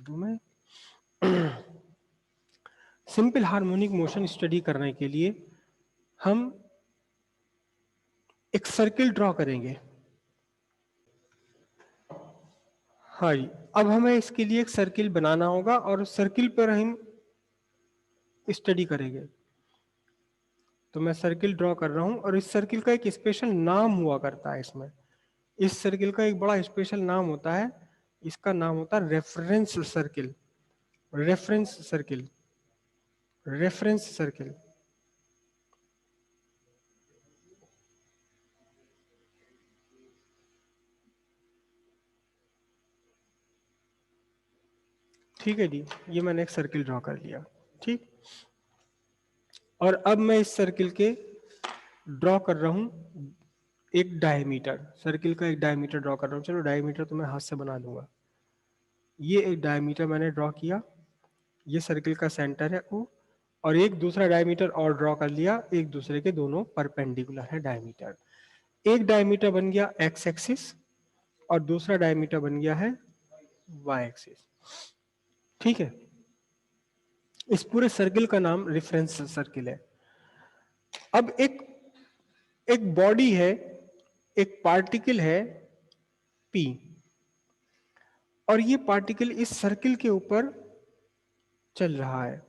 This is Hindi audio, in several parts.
दूं मैं। सिंपल हार्मोनिक मोशन स्टडी करने के लिए हम एक सर्किल ड्रॉ करेंगे। हाँ जी, अब हमें इसके लिए एक सर्किल बनाना होगा और उस सर्किल पर हम स्टडी करेंगे। तो मैं सर्किल ड्रॉ कर रहा हूं और इस सर्किल का एक स्पेशल नाम हुआ करता है इसमें। इस सर्किल का एक बड़ा स्पेशल नाम होता है, इसका नाम होता है reference circle. Reference circle, reference circle. ठीक है जी, ये मैंने एक सर्किल ड्रॉ कर लिया। ठीक, और अब मैं इस सर्किल के ड्रॉ कर रहा हूं एक डायमीटर, सर्किल का एक डायमीटर ड्रॉ कर रहा हूं। चलो डायमीटर तो मैं हाथ से बना दूंगा। ये एक डायमीटर मैंने ड्रॉ किया, ये सर्किल का सेंटर है O, और एक दूसरा डायमीटर और ड्रॉ कर लिया, एक दूसरे के दोनों परपेंडिकुलर है डायमीटर। एक डायमीटर बन गया एक्स एक्सिस और दूसरा डायमीटर बन गया है वाई एक्सिस। ठीक है, इस पूरे सर्किल का नाम रेफरेंस सर्किल है। अब एक बॉडी है, एक पार्टिकल है P, और ये पार्टिकल इस सर्किल के ऊपर चल रहा है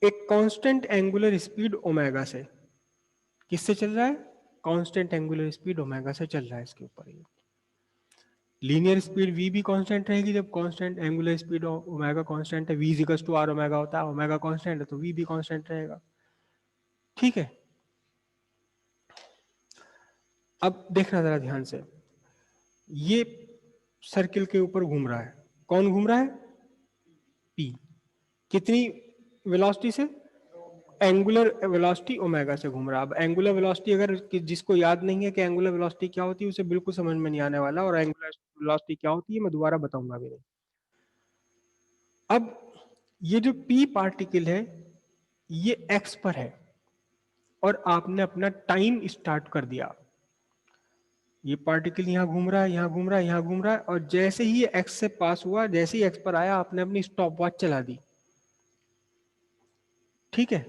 एक कांस्टेंट एंगुलर स्पीड ओमेगा से। किससे चल रहा है? कांस्टेंट एंगुलर स्पीड ओमेगा से चल रहा है इसके ऊपर। ये लीनियर स्पीड v भी कांस्टेंट रहेगी, जब constant angular speed omega constant है, v equals to R omega होता है, ओमेगा कांस्टेंट है तो v भी कांस्टेंट रहेगा। ठीक है, अब देखना जरा ध्यान से, ये सर्किल के ऊपर घूम रहा है। कौन घूम रहा है? p। कितनी वेलोसिटी से? एंगुलर वेलोसिटी ओमेगा से घूम रहा है। अब एंगुलर वेलोसिटी अगर जिसको याद नहीं है कि एंगुलर वेलोसिटी क्या होती है, उसे बिल्कुल समझ में नहीं आने वाला, और एंगुलर वेलोसिटी क्या होती है मैं दोबारा बताऊंगा भी नहीं। अब ये जो p पार्टिकल है ये x पर है और आपने अपना टाइम स्टार्ट कर दिया। ये पार्टिकल यहां घूम रहा है, यहां घूम रहा है, यहां घूम रहा है, और जैसे ही ये x से पास हुआ, जैसे ही x पर आया, आपने अपनी स्टॉप वॉच चला दी। ठीक है,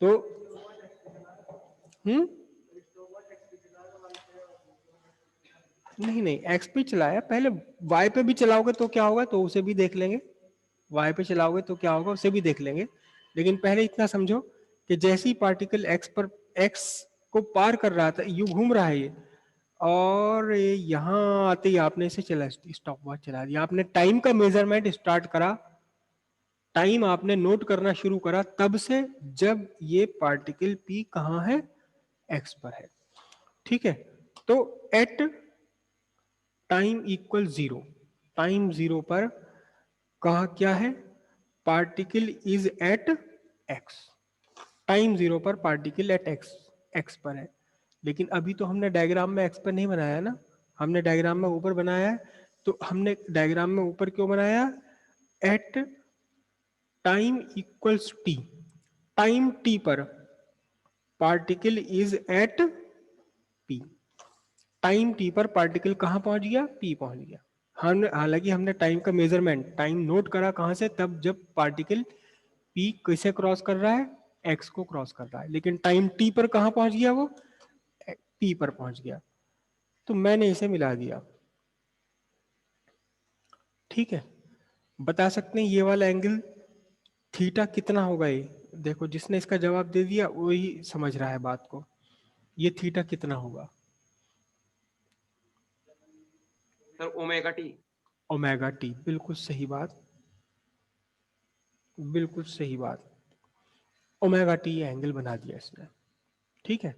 तो नहीं नहीं, एक्स पे चलाया, पहले वाई पे भी चलाओगे तो क्या होगा, तो उसे भी देख लेंगे। वाई पे चलाओगे तो क्या होगा, उसे भी देख लेंगे। लेकिन पहले इतना समझो कि जैसे ही पार्टिकल एक्स पर, एक्स को पार कर रहा था, यू घूम रहा है ये, और ये यहाँ आते ही आपने इसे चला, स्टॉप वॉच चला दिया, आपने टाइम का मेजरमेंट स्टार्ट करा, टाइम आपने नोट करना शुरू करा तब से, जब ये पार्टिकल पी कहाँ है? एक्स पर है। ठीक है, तो at time equal zero, time zero पर कहा क्या है? Particle is at X. Time zero पर पार्टिकल एट एक्स, एक्स पर है। लेकिन अभी तो हमने डायग्राम में एक्स पर नहीं बनाया ना, हमने डायग्राम में ऊपर बनाया है। तो हमने डायग्राम में ऊपर क्यों बनाया? At time equals T, time T पर particle is at P. Time T पर पार्टिकल कहां पहुंच गया? पी पहुंच गया। हमने, हालांकि हमने टाइम का मेजरमेंट, टाइम नोट करा कहां से? तब जब पार्टिकल पी किसे क्रॉस कर रहा है? एक्स को क्रॉस कर रहा है। लेकिन टाइम टी पर कहां पहुंच गया वो? पी पर पहुंच गया। तो मैंने इसे मिला दिया। ठीक है, बता सकते हैं ये वाला एंगल थीटा कितना होगा? ये देखो, जिसने इसका जवाब दे दिया वही समझ रहा है बात को। ये थीटा कितना होगा? Sir omega T. Omega T, बिल्कुल सही बात, बिल्कुल सही बात। ओमेगा टी एंगल बना दिया इसने। ठीक है,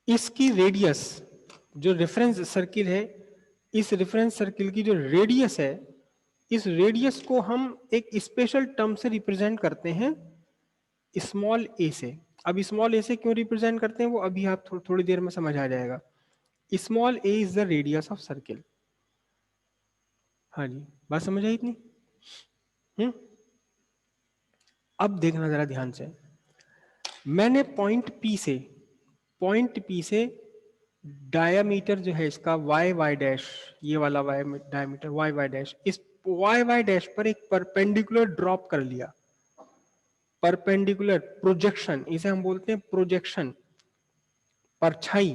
इसकी रेडियस, जो रेफरेंस सर्किल है, इस रेफरेंस सर्किल की जो रेडियस है, इस रेडियस को हम एक स्पेशल टर्म से रिप्रेजेंट करते हैं, स्मॉल ए से। अब स्मॉल ए से क्यों रिप्रेजेंट करते हैं वो अभी आप थोड़ी देर में समझ आ जाएगा। Small A is the radius of circle. हाँ जी, बात समझ आई इतनी? हम्म, अब देखना जरा ध्यान से, मैंने पॉइंट पी से डायामीटर जो है इसका वाई वाई डैश, ये वाला Y diameter Y Y dash, इस वाई वाई डैश पर एक परपेंडिकुलर ड्रॉप कर लिया, परपेंडिकुलर प्रोजेक्शन, इसे हम बोलते हैं प्रोजेक्शन, परछाई,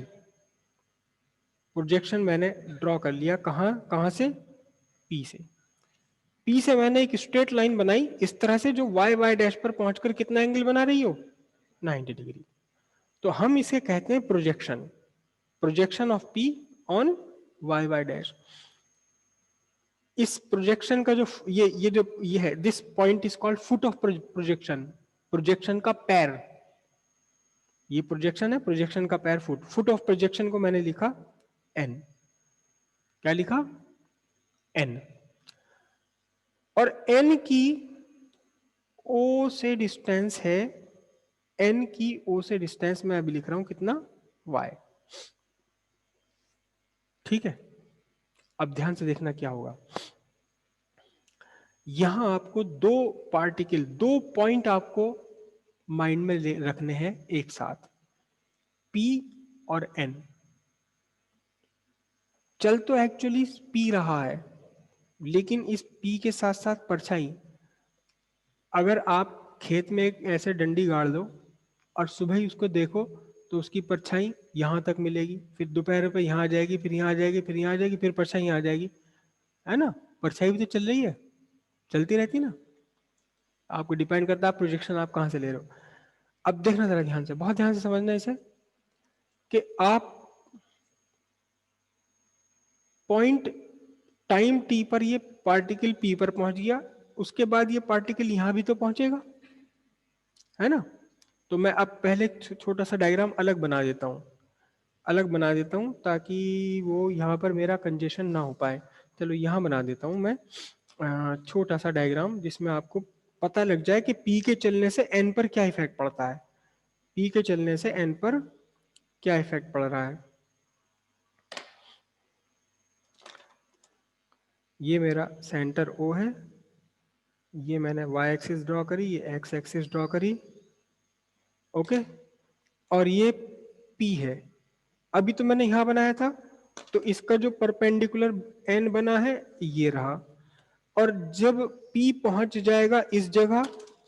प्रोजेक्शन मैंने ड्रॉ कर लिया, कहां कहां से, पी से। पी से मैंने एक स्ट्रेट लाइन बनाई इस तरह से जो वाई वाई डैश पर पहुंचकर कितना एंगल बना रही हो, 90 डिग्री। तो हम इसे कहते हैं projection, projection of P on Y Y dash. इस प्रोजेक्शन का जो ये है, this point is called foot of projection, projection का पैर, ये प्रोजेक्शन है, प्रोजेक्शन का पैर फुट, फुट ऑफ प्रोजेक्शन को मैंने लिखा एन, क्या लिखा, एन। और एन की ओ से डिस्टेंस है, एन की ओ से डिस्टेंस मैं अभी लिख रहा हूं कितना, वाई। ठीक है, अब ध्यान से देखना क्या होगा, यहां आपको दो पार्टिकल, दो पॉइंट आपको माइंड में रखने हैं एक साथ, P और N। चल तो एक्चुअली P रहा है, लेकिन इस P के साथ साथ परछाई, अगर आप खेत में एक ऐसे डंडी गाड़ दो और सुबह ही उसको देखो तो उसकी परछाई यहां तक मिलेगी, फिर दोपहर पे यहां आ जाएगी, फिर यहां आ जाएगी, फिर यहां आ जाएगी, फिर परछाई यहां आ जाएगी, है ना, परछाई भी तो चल रही है, चलती रहती ना। आपको डिपेंड करता है प्रोजेक्शन आप कहां से ले रहे हो। अब देखना जरा ध्यान से, बहुत ध्यान से समझना इसे, कि आप पॉइंट टाइम टी पर ये पार्टिकल पी पर पहुंच गया, उसके बाद ये पार्टिकल यहां भी तो पहुंचेगा, है ना। तो मैं अब पहले छोटा सा डायग्राम अलग बना देता हूं, अलग बना देता हूं ताकि वो यहाँ पर मेरा कंजेशन ना हो पाए। चलो यहाँ बना देता हूं मैं छोटा सा डायग्राम, जिसमें आपको पता लग जाए कि पी के चलने से एन पर क्या इफेक्ट पड़ता है, पी के चलने से एन पर क्या इफेक्ट पड़ रहा है। ये मेरा सेंटर O है, ये मैंने y एक्सिस ड्रॉ करी, ये x एक्सिस ड्रॉ करी, ओके, और ये P है। अभी तो मैंने यहां बनाया था, तो इसका जो परपेंडिकुलर n बना है ये रहा, और जब P पहुंच जाएगा इस जगह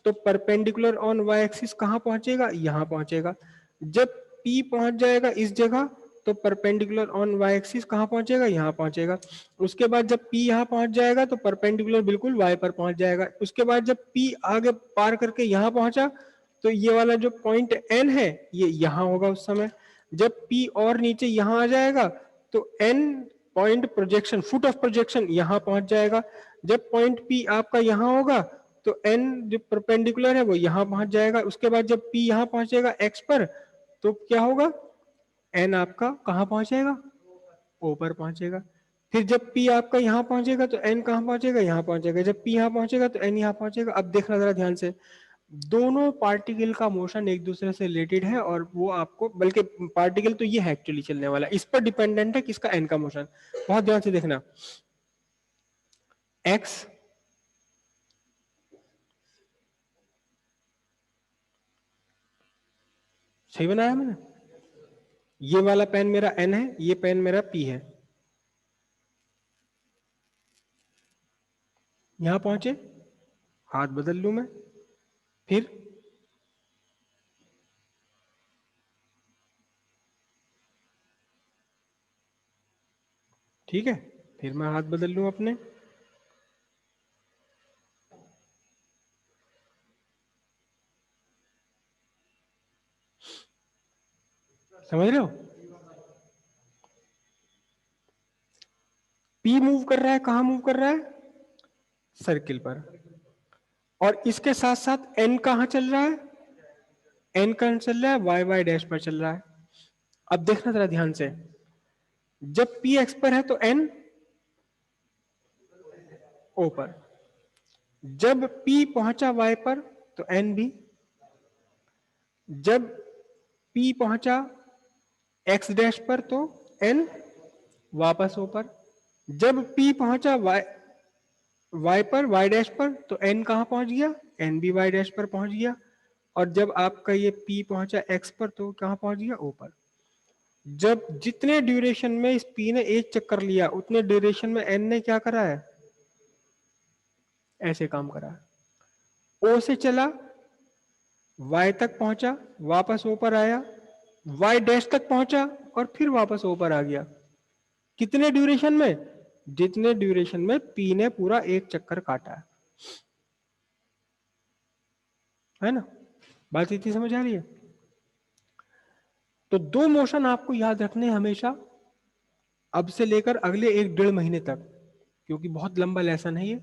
तो परपेंडिकुलर ऑन y एक्सिस कहां पहुंचेगा, यहां पहुंचेगा। जब P पहुंच जाएगा इस जगह तो परपेंडिकुलर ऑन y एक्सिस कहां पहुंचेगा, यहां पहुंचेगा। उसके बाद जब P यहां पहुंच जाएगा तो परपेंडिकुलर बिल्कुल y पर पहुंच जाएगा। उसके बाद जब P आगे पार करके यहां पहुंचा तो ये वाला जो पॉइंट N है ये यहां होगा उस समय। जब P और नीचे यहां आ जाएगा तो N point projection, foot of projection यहां पहुंच जाएगा। जब पॉइंट P आपका यहां होगा तो N जो परपेंडिकुलर है वो यहां पहुंच जाएगा। उसके बाद जब P यहां पहुंचेगा X पर तो क्या होगा, N आपका कहां पहुंचेगा, O पर पहुंचेगा। फिर जब P आपका यहां पहुंचेगा तो N कहां पहुंचेगा, यहां पहुंचेगा। जब P यहां पहुंचेगा तो N यहां पहुंचेगा। अब देखना जरा ध्यान से, दोनों पार्टिकल का मोशन एक दूसरे से रिलेटेड है, और वो आपको, बल्कि पार्टिकल तो ये है एक्चुअली चलने वाला, इस पर डिपेंडेंट है किसका, N का मोशन। बहुत ध्यान से देखना, X सही बनाया मैंने, ये वाला पेन मेरा N है, ये पेन मेरा P है, यहां पहुंचे, हाथ बदल लूं मैं, फिर ठीक है, फिर मैं हाथ बदल लूं अपने, समझ रहे हो, P मूव कर रहा है, कहां मूव कर रहा है, सर्किल पर, और इसके साथ साथ N कहां चल रहा है, N कहां चल रहा है, वाई वाई डैश पर चल रहा है। अब देखना जरा ध्यान से, जब P X पर है तो N O पर, जब P पहुंचा Y पर तो N भी, जब P पहुंचा X डैश पर तो N वापस O पर, जब P पहुंचा Y पर, Y डैश पर, तो N कहां पहुंच गया, N भी Y डैश पर पहुंच गया। और जब आपका ये P पहुंचा X पर तो कहां पहुंच गया, O पर। जब जितने ड्यूरेशन में इस पी ने एक चक्कर लिया उतने ड्यूरेशन में एन ने क्या करा है, ऐसे काम करा है। ओ से चला, वाई तक पहुंचा, वापस ऊपर आया, वाई डैश तक पहुंचा और फिर वापस ऊपर आ गया। कितने ड्यूरेशन में, जितने ड्यूरेशन में पी ने पूरा एक चक्कर काटा है ना। बात इतनी समझ आ रही है। तो दो मोशन आपको याद रखने हैं हमेशा, अब से लेकर अगले 1-1.5 महीने तक, क्योंकि बहुत लंबा लेसन है ये,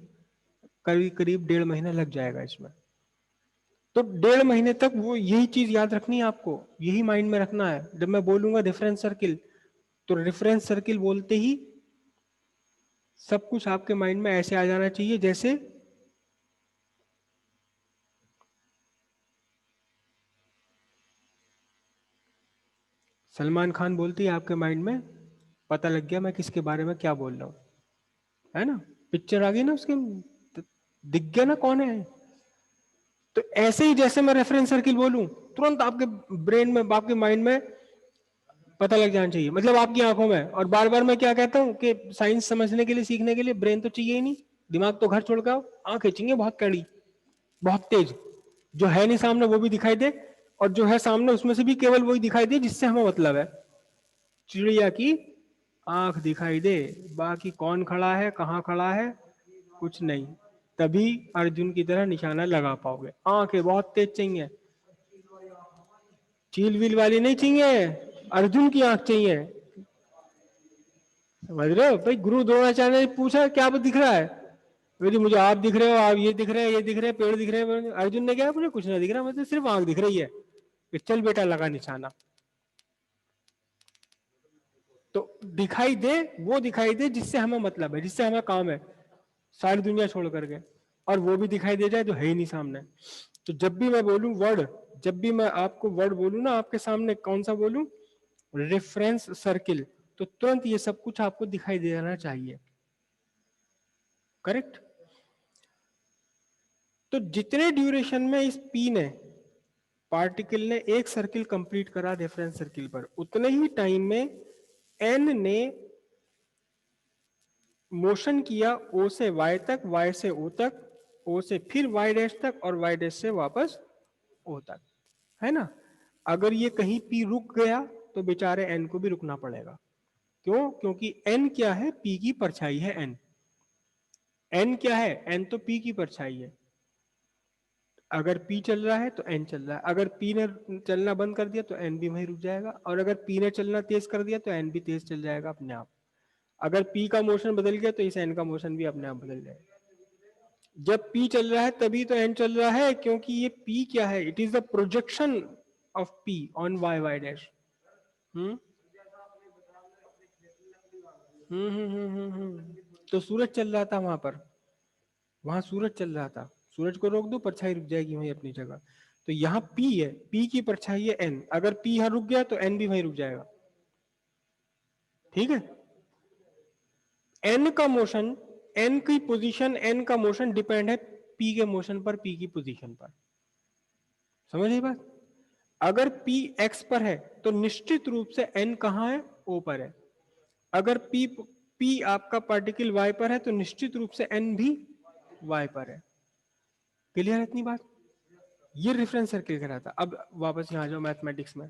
करीब करीब 1.5 महीना लग जाएगा इसमें। तो 1.5 महीने तक वो यही चीज याद रखनी है आपको, यही माइंड में रखना है। जब मैं बोलूंगा रेफरेंस सर्किल, तो रेफरेंस सर्किल बोलते ही सब कुछ आपके माइंड में ऐसे आ जाना चाहिए जैसे सलमान खान बोलती है आपके माइंड में, पता लग गया मैं किसके बारे में क्या बोल रहा हूं, है ना। पिक्चर आ गई ना उसके, दिख गया ना कौन है। तो ऐसे ही जैसे मैं रेफरेंस सर्किल बोलूं, तुरंत आपके ब्रेन में, आपके माइंड में पता लग जाना चाहिए, मतलब आपकी आंखों में। और बार बार मैं क्या कहता हूं कि साइंस समझने के लिए, सीखने के लिए ब्रेन तो चाहिए ही नहीं, दिमाग तो घर छोड़ के आओ, आंखें चाहिए बहुत कड़ी, बहुत तेज, जो है नहीं सामने वो भी दिखाई दे, और जो है सामने उसमें से भी केवल वही दिखाई दे जिससे हमें मतलब है। चिड़िया की आंख दिखाई दे, बाकी कौन खड़ा है कहाँ खड़ा है कुछ नहीं, तभी अर्जुन की तरह निशाना लगा पाओगे। आंखें बहुत तेज चाहिए, चील वील वाली नहीं चाहिए, अर्जुन की आंख चाहिए। समझ रहे हो भाई, गुरु द्रोणाचार्य ने पूछा क्या दिख रहा है, बोले मुझे आप दिख रहे हो, आप ये दिख रहे हैं, ये दिख रहे हैं, पेड़ दिख रहे हैं। अर्जुन ने क्या, मुझे कुछ नहीं दिख रहा, मुझे सिर्फ आंख दिख रही है। फिर चल बेटा लगा निशाना। तो दिखाई दे, वो दिखाई दे जिससे हमें मतलब है, जिससे हमें काम है, सारी दुनिया छोड़ करके, और वो भी दिखाई दे जाए जो है ही नहीं सामने। तो जब भी मैं बोलूं वर्ड, जब भी मैं आपको वर्ड बोलूं ना आपके सामने, कौन सा बोलूं, रेफरेंस सर्किल, तो तुरंत ये सब कुछ आपको दिखाई देना चाहिए। करेक्ट। तो जितने ड्यूरेशन में इस पी ने, पार्टिकल ने एक सर्किल कंप्लीट करा रेफरेंस सर्किल पर, उतने ही टाइम में एन ने मोशन किया ओ से वाई तक, वाई से ओ तक, ओ से फिर वाई डैश तक, और वाई डैश से वापस ओ तक, है ना। अगर ये कहीं पी रुक गया तो बेचारे एन को भी रुकना पड़ेगा। क्यों? क्योंकि एन क्या है, पी की परछाई है एन। एन क्या है, एन तो पी की परछाई है। अगर पी चल रहा है तो एन चल रहा है, अगर पी ने चलना बंद कर दिया तो एन भी वहीं रुक जाएगा, और अगर पी ने चलना तेज कर दिया तो एन भी तेज चल जाएगा अपने आप। अगर पी का मोशन बदल गया तो इस एन का मोशन भी अपने आप बदल जाएगा। जब पी चल रहा है तभी तो एन चल रहा है, क्योंकि ये पी क्या है, it is the projection of P on Y Y dash. Hmm तो सूरज चल रहा था वहां पर, वहां सूरज चल रहा था, सूरज को रोक दो परछाई रुक जाएगी वहीं अपनी जगह। तो यहाँ पी है, पी की परछाई है एन, अगर पी यहां रुक गया तो एन भी वहीं रुक जाएगा। ठीक है। एन का मोशन, एन की पोजीशन, एन का मोशन डिपेंड है पी के मोशन पर, पी की पोजीशन पर। समझ रही बात। अगर पी एक्स पर है तो निश्चित रूप से एन कहां है, ओ पर है। अगर पी आपका पार्टिकल वाई पर है तो निश्चित रूप से एन भी वाई पर है। क्लियर है इतनी बात। ये रेफरेंस सर्किल कह रहा था। अब वापस यहां आ जाओ मैथमेटिक्स में।